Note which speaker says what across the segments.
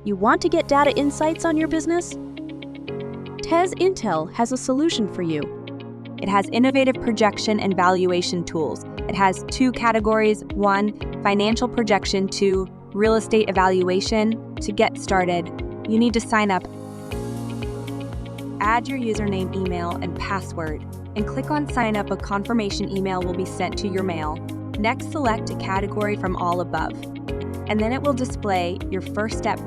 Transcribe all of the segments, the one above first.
Speaker 1: You want to get data insights on your business? Tezintel has a solution for you.
Speaker 2: It has innovative projection and valuation tools. It has 2 categories: 1, financial projection; 2, real estate evaluation. To get started, you need to sign up. Add your username, email, and password, and click on Sign Up. A confirmation email will be sent to your mail. Next, select a category from all above, and then it will display your first step.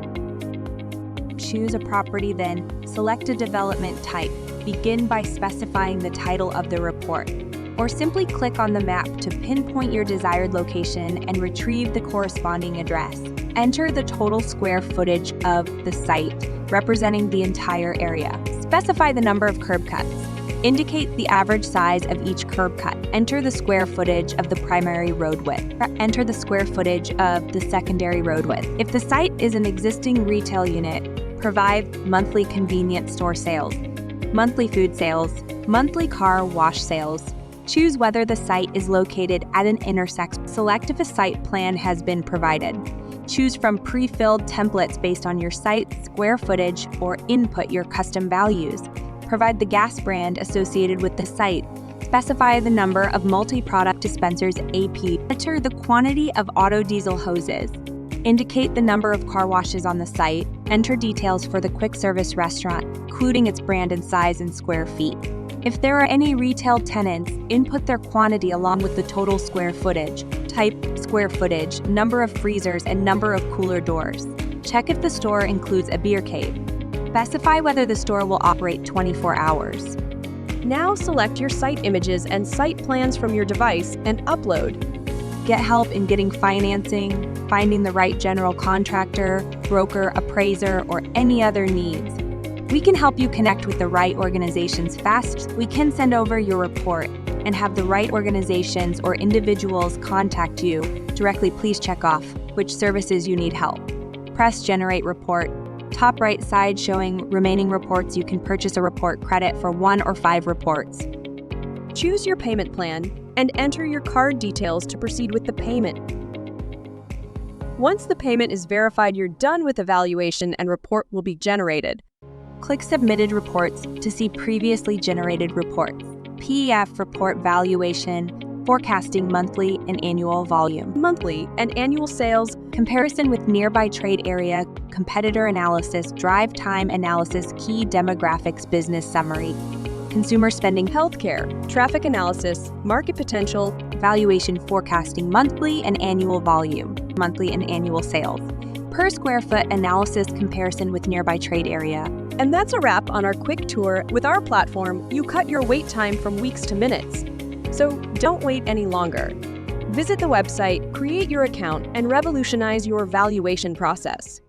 Speaker 2: Choose a property, then select a development type. Begin by specifying the title of the report, or simply click on the map to pinpoint your desired location and retrieve the corresponding address. Enter the total square footage of the site, representing the entire area. Specify the number of curb cuts. Indicate the average size of each curb cut. Enter the square footage of the primary road width. Enter the square footage of the secondary road width. If the site is an existing retail unit, provide monthly convenience store sales, monthly food sales, monthly car wash sales. Choose whether the site is located at an intersection. Select if a site plan has been provided. Choose from pre-filled templates based on your site square footage, or input your custom values. Provide the gas brand associated with the site. Specify the number of multi-product dispensers AP. Enter the quantity of auto diesel hoses. Indicate the number of car washes on the site. Enter details for the quick service restaurant, including its brand and size in square feet. If there are any retail tenants, input their quantity along with the total square footage. Type square footage, number of freezers, and number of cooler doors. Check if the store includes a beer cave. Specify whether the store will operate 24 hours.
Speaker 1: Now select your site images and site plans from your device and upload.
Speaker 2: Get help in getting financing, finding the right general contractor, broker, appraiser, or any other needs. We can help you connect with the right organizations fast. We can send over your report and have the right organizations or individuals contact you directly. Please check off which services you need help. Press Generate Report. Top right side showing remaining reports. You can purchase a report credit for 1 or 5 reports.
Speaker 1: Choose your payment plan and enter your card details to proceed with the payment. Once the payment is verified, you're done with evaluation and report will be generated.
Speaker 2: Click Submitted Reports to see previously generated reports. PEF report valuation, forecasting monthly and annual volume.
Speaker 1: Monthly and annual sales,
Speaker 2: comparison with nearby trade area, competitor analysis, drive time analysis, key demographics, business summary, consumer spending,
Speaker 1: healthcare, traffic analysis, market potential,
Speaker 2: valuation forecasting, monthly and annual volume, monthly and annual sales, per square foot analysis, comparison with nearby trade area.
Speaker 1: And that's a wrap on our quick tour. With our platform, you cut your wait time from weeks to minutes. So don't wait any longer. Visit the website, create your account, and revolutionize your valuation process.